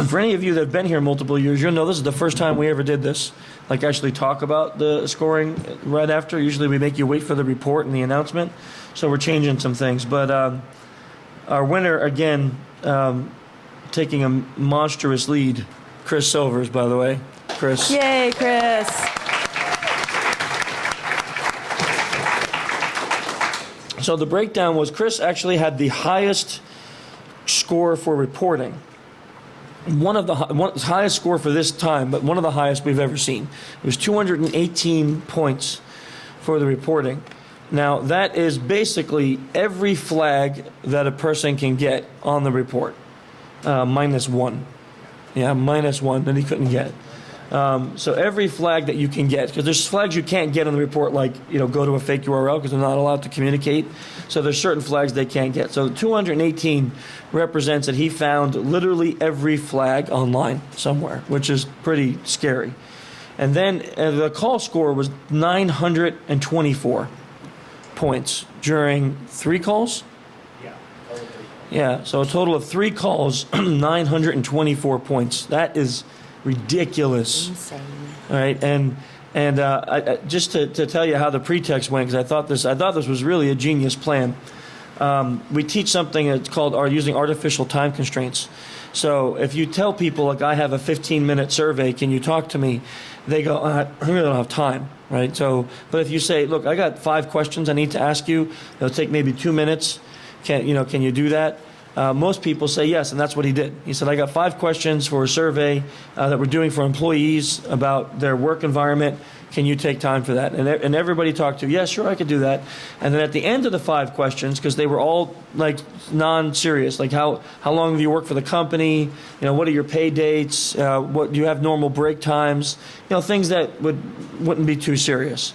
For any of you that have been here multiple years, you'll know this is the first time we ever did this, like actually talk about the scoring right after. Usually we make you wait for the report and the announcement, so we're changing some things. But our winner, again, taking a monstrous lead, Chris Silvers, by the way. Chris. Yay, Chris. So the breakdown was Chris actually had the highest score for reporting. One highest score for this time, but one of the highest we've ever seen. It was 218 points for the reporting. Now, that is basically every flag that a person can get on the report, minus one. Yeah, minus one that he couldn't get. So every flag that you can get, because there's flags you can't get on the report, like, go to a fake URL because they're not allowed to communicate. So there's certain flags they can't get. So 218 represents that he found literally every flag online somewhere, which is pretty scary. And then the call score was 924 points during 3 calls. Yeah, so a total of 3 calls, 924 points. That is ridiculous. Insane. All right, and I, just to tell you how the pretext went, because I thought this was really a genius plan. We teach something that's called using artificial time constraints. So if you tell people, like, I have a 15-minute survey, can you talk to me? They go, I really don't have time, right? So, but if you say, look, I got 5 questions I need to ask you, it'll take maybe 2 minutes. Can you do that? Most people say yes, and that's what he did. He said, I got 5 questions for a survey that we're doing for employees about their work environment. Can you take time for that? And everybody talked to, yeah, sure, I could do that. And then at the end of the 5 questions, because they were all like non-serious, like how long have you worked for the company? What are your pay dates? What do you have normal break times? Things that wouldn't be too serious.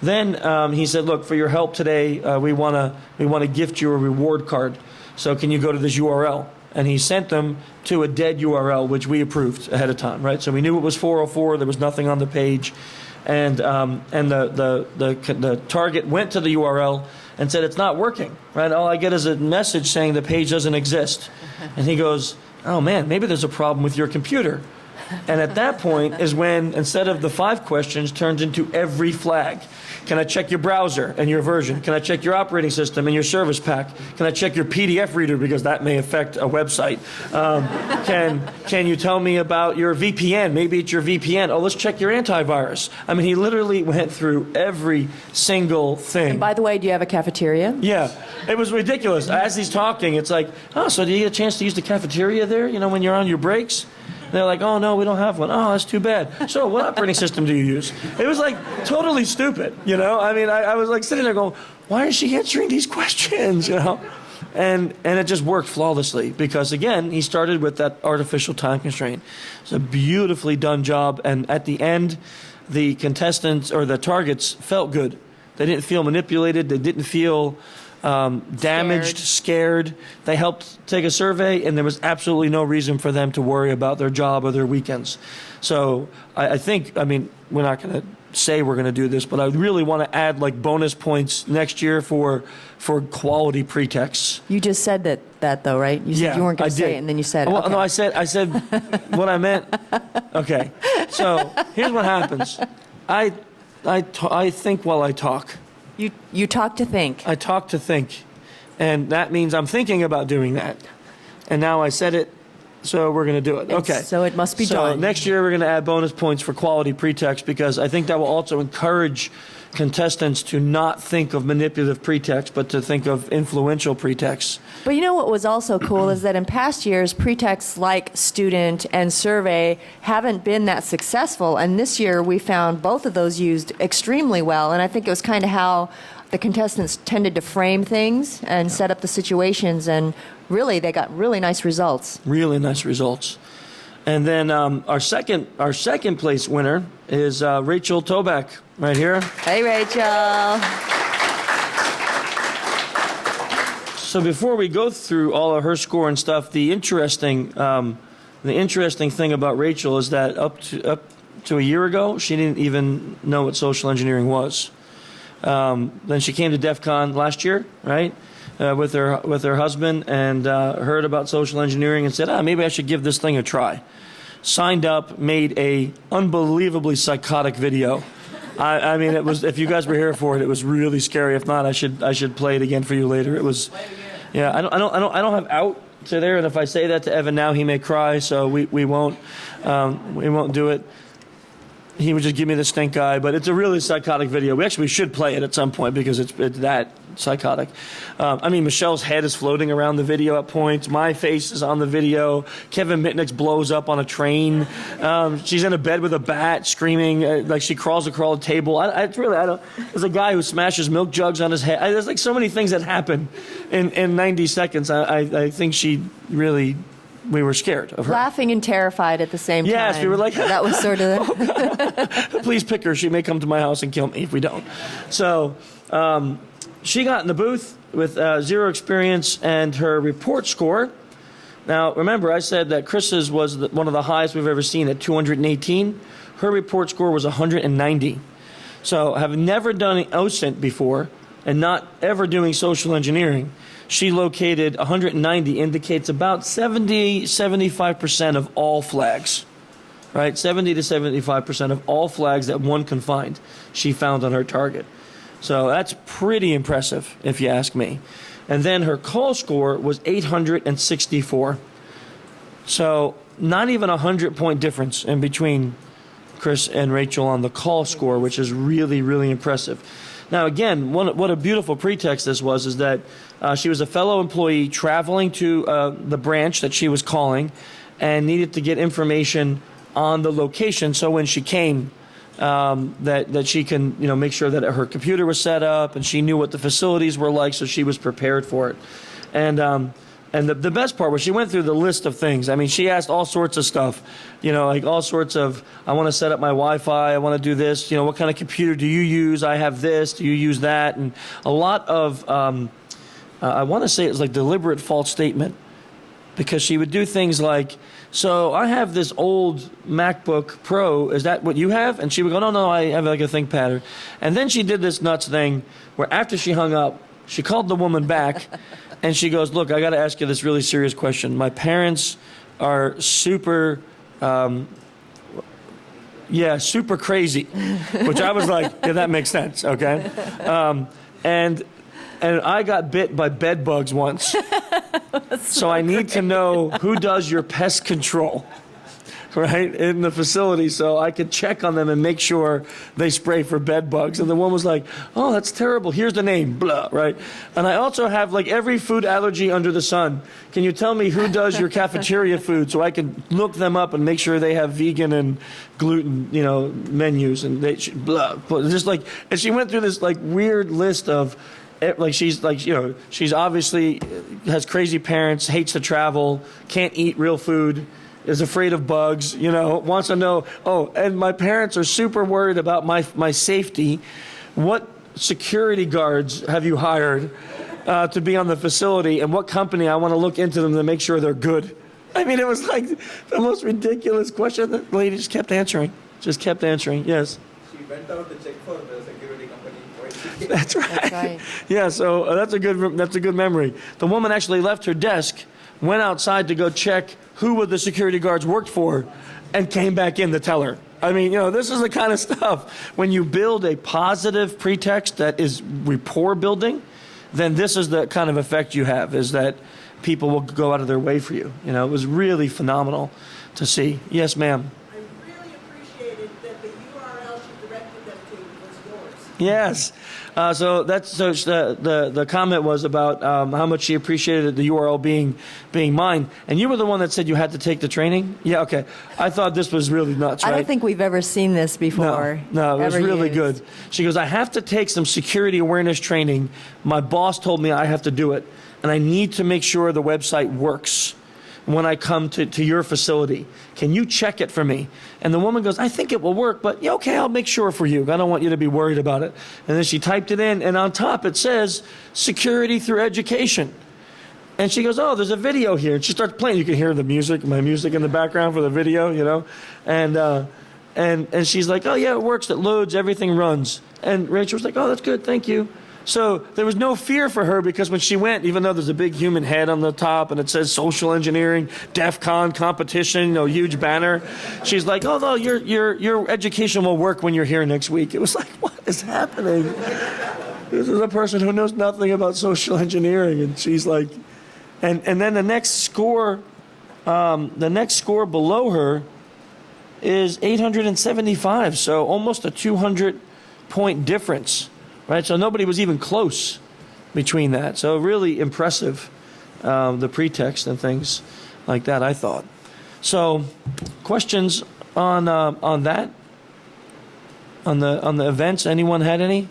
Then he said, look, for your help today, we want to gift you a reward card. So can you go to this URL? And he sent them to a dead URL, which we approved ahead of time, right? So we knew it was 404. There was nothing on the page. And the target went to the URL and said, it's not working, right? All I get is a message saying the page doesn't exist. And he goes, oh, man, maybe there's a problem with your computer. And at that point is when, instead of the 5 questions, turns into every flag. Can I check your browser and your version? Can I check your operating system and your service pack? Can I check your PDF reader because that may affect a website? Can you tell me about your VPN? Maybe it's your VPN. Oh, let's check your antivirus. I mean, he literally went through every single thing. By the way, do you have a cafeteria? Yeah, it was ridiculous. As he's talking, it's like, oh, so do you get a chance to use the cafeteria there, when you're on your breaks? They're like, oh, no, we don't have one. Oh, that's too bad. So what operating system do you use? It was like totally stupid, I mean, I was like sitting there going, why is she answering these questions, And it just worked flawlessly because, again, he started with that artificial time constraint. It's a beautifully done job. And at the end, the contestants or the targets felt good. They didn't feel manipulated. They didn't feel damaged, scared. They helped take a survey, and there was absolutely no reason for them to worry about their job or their weekends. So I think, we're not going to say we're going to do this, but I really want to add like bonus points next year for quality pretexts. You just said that though, right? You said you weren't going to say it, and then you said it. Well, okay. no, I said what I meant. Okay, so here's what happens. I think while I talk. You talk to think. I talk to think. And that means I'm thinking about doing that. And now I said it, so we're going to do it. Okay. So it must be so done. Next year we're going to add bonus points for quality pretext because I think that will also encourage contestants to not think of manipulative pretext, but to think of influential pretexts. But you know what was also cool is that in past years, pretexts like student and survey haven't been that successful. And this year we found both of those used extremely well. And I think it was kind of how the contestants tended to frame things and set up the situations. And really, they got really nice results. Really nice results. And then our second place winner is Rachel Toback, right here. Hey, Rachel. So before we go through all of her score and stuff, the interesting thing about Rachel is that up to a year ago, she didn't even know what social engineering was. Then she came to DEF CON last year, right? With her husband and heard about social engineering and said, maybe I should give this thing a try. Signed up, made a unbelievably psychotic video. I mean, it was, if you guys were here for it, it was really scary. If not, I should play it again for you later. It was, yeah. I don't have out to there, and if I say that to Evan now, he may cry. So we won't do it. He would just give me the stink eye, but it's a really psychotic video. We should play it at some point because it's that psychotic. Michelle's head is floating around the video at points. My face is on the video. Kevin Mitnick's blows up on a train. She's in a bed with a bat, screaming like she crawls across a table. There's a guy who smashes milk jugs on his head. There's like so many things that happen in 90 seconds. I think we were scared of her. Laughing and terrified at the same time. Yes, we were like, that was sort of please pick her. She may come to my house and kill me if we don't. So she got in the booth with 0 experience and her report score. Now, remember, I said that Chris's was one of the highest we've ever seen at 218. Her report score was 190. So having never done OSINT before and not ever doing social engineering, she located 190, indicates about 70-75% of all flags, right? 70 to 75% of all flags that one can find, she found on her target. So that's pretty impressive, if you ask me. And then her call score was 864. So not even a 100-point difference in between Chris and Rachel on the call score, which is really, really impressive. Now, again, what a beautiful pretext this was is that she was a fellow employee traveling to the branch that she was calling and needed to get information on the location. So when she came, that she can make sure that her computer was set up and she knew what the facilities were like, so she was prepared for it. And the best part was she went through the list of things. I mean, she asked all sorts of stuff, like all sorts of, I want to set up my Wi-Fi, I want to do this, what kind of computer do you use? I have this, do you use that? And a lot of, I want to say it was like deliberate false statement, because she would do things like, so I have this old MacBook Pro, is that what you have? And she would go, no, I have like a ThinkPad. And then she did this nuts thing where after she hung up, she called the woman back and she goes, look, I got to ask you this really serious question. My parents are super Yeah, super crazy, which I was like, yeah, that makes sense, okay? And I got bit by bed bugs once. So I need to know who does your pest control, right, in the facility so I could check on them and make sure they spray for bed bugs. And the one was like, oh, that's terrible. Here's the name, blah, right? And I also have like every food allergy under the sun. Can you tell me who does your cafeteria food so I can look them up and make sure they have vegan and gluten, menus and they blah, blah. Just like, and she went through this like weird list of she's obviously has crazy parents, hates to travel, can't eat real food, is afraid of bugs, wants to know, and my parents are super worried about my safety. What security guards have you hired to be on the facility, and what company? I want to look into them to make sure they're good. I mean, it was like the most ridiculous question. The lady just kept answering. Yes. She went out to check for the security company. That's right. That's right. Yeah, so that's a good memory. The woman actually left her desk, went outside to go check who the security guards worked for, and came back in to tell her. I mean, this is the kind of stuff. When you build a positive pretext that is rapport building, then this is the kind of effect you have, is that people will go out of their way for you. It was really phenomenal to see. Yes, ma'am. I really appreciated that the URL she directed them to was yours. Yes. So the comment was about how much she appreciated the URL being mine. And you were the one that said you had to take the training? Yeah, okay. I thought this was really nuts, right? I don't think we've ever seen this before. No, it was really used. good. She goes, I have to take some security awareness training. My boss told me I have to do it. And I need to make sure the website works when I come to your facility. Can you check it for me? And the woman goes, I think it will work, but yeah, okay, I'll make sure for you. I don't want you to be worried about it. And then she typed it in, and on top it says, security through education. And she goes, oh, there's a video here. And she starts playing. You can hear my music in the background for the video, And she's like, oh, yeah, it works. It loads. Everything runs. And Rachel was like, oh, that's good. Thank you. So there was no fear for her because when she went, even though there's a big human head on the top and it says social engineering, DEF CON competition, huge banner, she's like, oh, no, your education will work when you're here next week. It was like, what is happening? This is a person who knows nothing about social engineering. And she's like, and then the next score below her is 875. So almost a 200-point difference. Right, so nobody was even close between that. So really impressive, the pretext and things like that, I thought. So, questions on that? On the events? Anyone had any?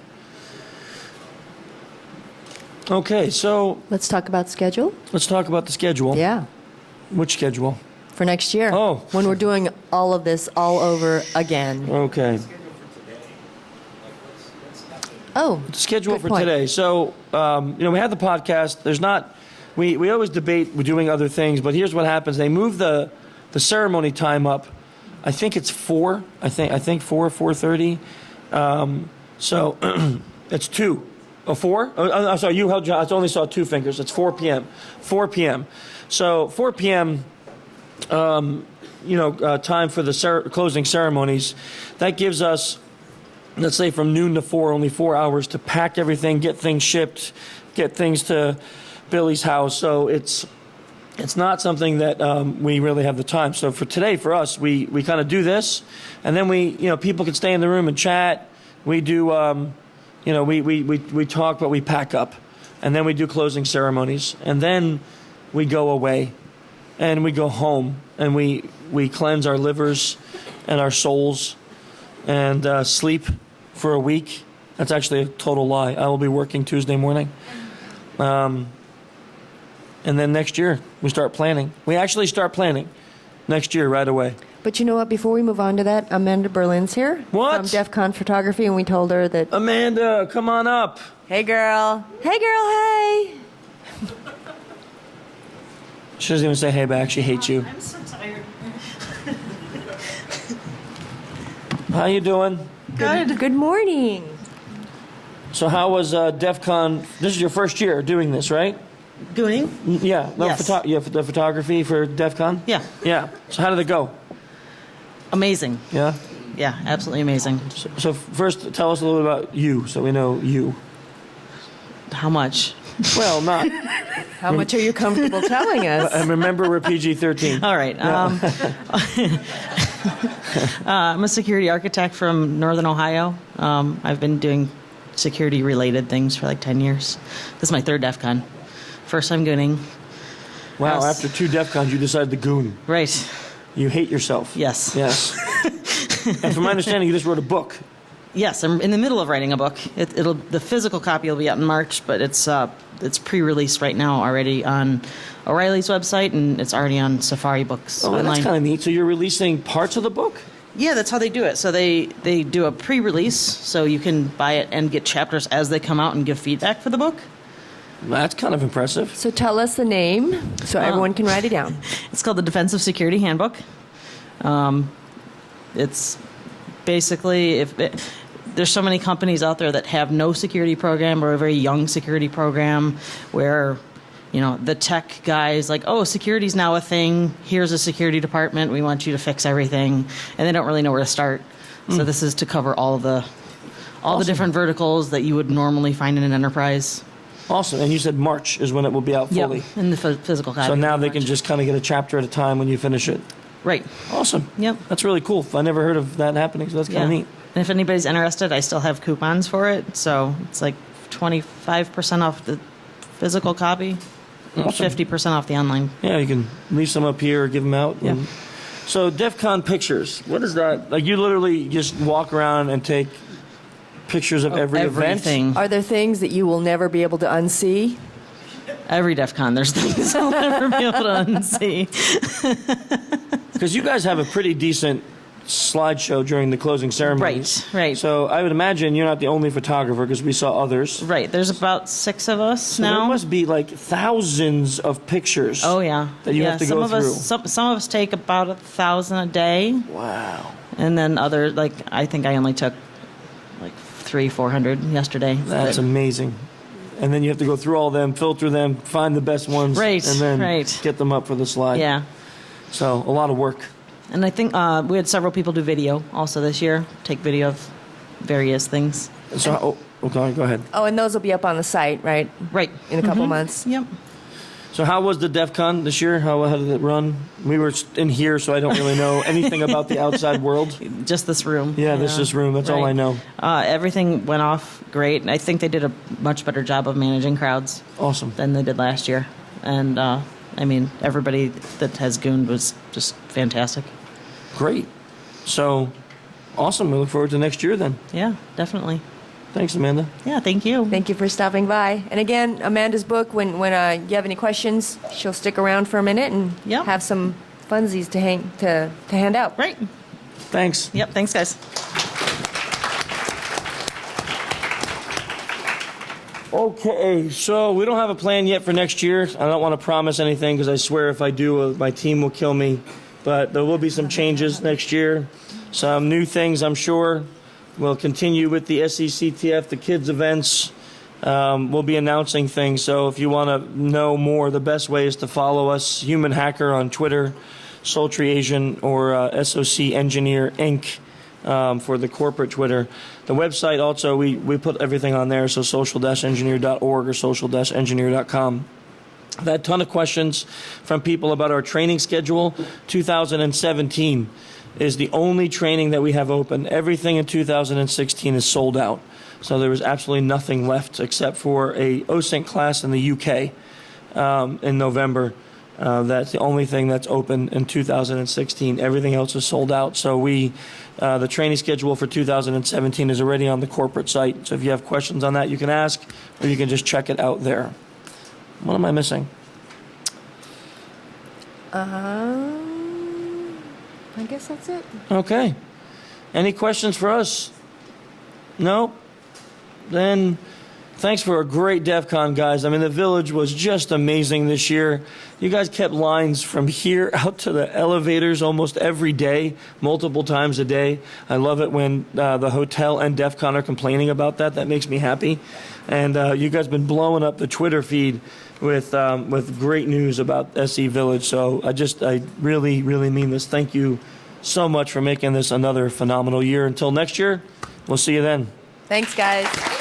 Okay, so Let's talk about schedule. let's talk about the schedule. Yeah, Which schedule? for next year. Oh. When we're doing all of this all over again. Okay. Oh, The schedule good for point. today. So, we had the podcast. There's not. We always debate. We're doing other things, but here's what happens. They move the ceremony time up. I think it's 4. I think 4:30. So it's 2. Oh, 4? Oh, I'm sorry. You held. I only saw 2 fingers. It's 4 p.m. 4 p.m. So 4 p.m. Time for the closing ceremonies. That gives us, let's say, from noon to 4, only 4 hours to pack everything, get things shipped, get things to Billy's house. So it's not something that we really have the time. So for today, for us, we kind of do this, and then people can stay in the room and chat. We do, we talk, but we pack up, and then we do closing ceremonies, and then we go away, and we go home, and we cleanse our livers and our souls, and sleep for a week. That's actually a total lie. I will be working Tuesday morning. And then next year, we start planning. We actually start planning next year right away. But you know what? Before we move on to that, Amanda Berlin's here. What? From DEF CON Photography, and we told her that... Amanda, come on up. Hey, girl. Hey, girl, hey. She doesn't even say hey back. She hates you. I'm so tired. How you doing? Good morning. So how was DEF CON? This is your first year doing this, right? Doing? Yeah. No, Yes. the photography for DEF CON? Yeah. Yeah. So how did it go? Amazing. Yeah? Yeah, absolutely amazing. So first, tell us a little bit about you, so we know you. How much? Well, not. How much are you comfortable telling us? And remember, we're PG-13. All right. I'm a security architect from Northern Ohio. I've been doing security-related things for like 10 years. This is my third DEF CON. First time gooning. Wow, Yes. after 2 DEF CONs, you decided to goon. Right. You hate yourself. Yes. Yes. And from my understanding, you just wrote a book. Yes, I'm in the middle of writing a book. The physical copy will be out in March, but it's pre-released right now already on O'Reilly's website, and it's already on Safari Books Oh, online. that's kind of neat. So you're releasing parts of the book? Yeah, that's how they do it. So they do a pre-release, so you can buy it and get chapters as they come out and give feedback for the book. That's kind of impressive. So tell us the name so everyone can write it down. It's called the Defensive Security Handbook. It's basically there's so many companies out there that have no security program or a very young security program where, you know, the tech guys like, oh, security's now a thing. Here's a security department. We want you to fix everything, and they don't really know where to start. So this is to cover all the different verticals that you would normally find in an enterprise. Awesome. And you said March is when it will be out fully. Yep, in the physical copy. So now they can just kind of get a chapter at a time when you finish it. Right. Awesome. Yep. That's really cool. I never heard of that happening, so that's kind of neat. And if anybody's interested, I still have coupons for it. So it's like 25% off the physical copy, Awesome. 50% off the online. Yeah, you can leave some up here or give them out. Yeah. So DEF CON pictures, what is that? Like you literally just walk around and take pictures of every Everything. event? Are there things that you will never be able to unsee? Every DEF CON, there's things I'll never be able to unsee. Because you guys have a pretty decent slideshow during the closing ceremonies. Right. So I would imagine you're not the only photographer because we saw others. Right, there's about 6 of us So now. there must be like thousands of pictures. Oh yeah, that you have to some go of through. Us, some of us take about 1,000 a day, Wow. and then other like I think I only took like 300-400 yesterday. That's amazing. And then you have to go through all of them, filter them, find the best ones, Right, and then right. get them up for the slide. Yeah. So a lot of work. And I think we had several people do video also this year, take video of various things. So, okay, go ahead. Oh, and those will be up on the site, right? Right. In a couple months. Yep. So how was the DEF CON this year? How did it run? We were in here, so I don't really know anything about the outside world. Just this room. Yeah, this room. That's all I know. Everything went off great. I think they did a much better job of managing crowds. Awesome. Than they did last year. And, I mean, everybody that has gooned was just fantastic. Great. So, awesome. We look forward to next year then. Yeah, definitely. Thanks, Amanda. Yeah, thank you. Thank you for stopping by. And again, Amanda's book, when you have any questions, she'll stick around for a minute and have some funsies to hand out. Right. Thanks. Yep, thanks, guys. Okay, so we don't have a plan yet for next year. I don't want to promise anything because I swear if I do, my team will kill me. But there will be some changes next year. Some new things, I'm sure. We'll continue with the SECTF, the kids events. We'll be announcing things. So if you want to know more, the best way is to follow us, Human Hacker on Twitter, Sultry Asian, or SOC Engineer Inc. For the corporate Twitter. The website also, we put everything on there, so social-engineer.org or social-engineer.com. I've had a ton of questions from people about our training schedule. 2017 is the only training that we have open. Everything in 2016 is sold out. So there was absolutely nothing left except for a OSINT class in the UK in November. That's the only thing that's open in 2016. Everything else is sold out. So the training schedule for 2017 is already on the corporate site. So if you have questions on that, you can ask, or you can just check it out there. What am I missing? I guess that's it. Okay. Any questions for us? No? Then thanks for a great DEF CON, guys. I mean, the village was just amazing this year. You guys kept lines from here out to the elevators almost every day, multiple times a day. I love it when the hotel and DEF CON are complaining about that. That makes me happy. And you guys have been blowing up the Twitter feed with great news about SE Village. So I really, really mean this. Thank you so much for making this another phenomenal year. Until next year, we'll see you then. Thanks, guys.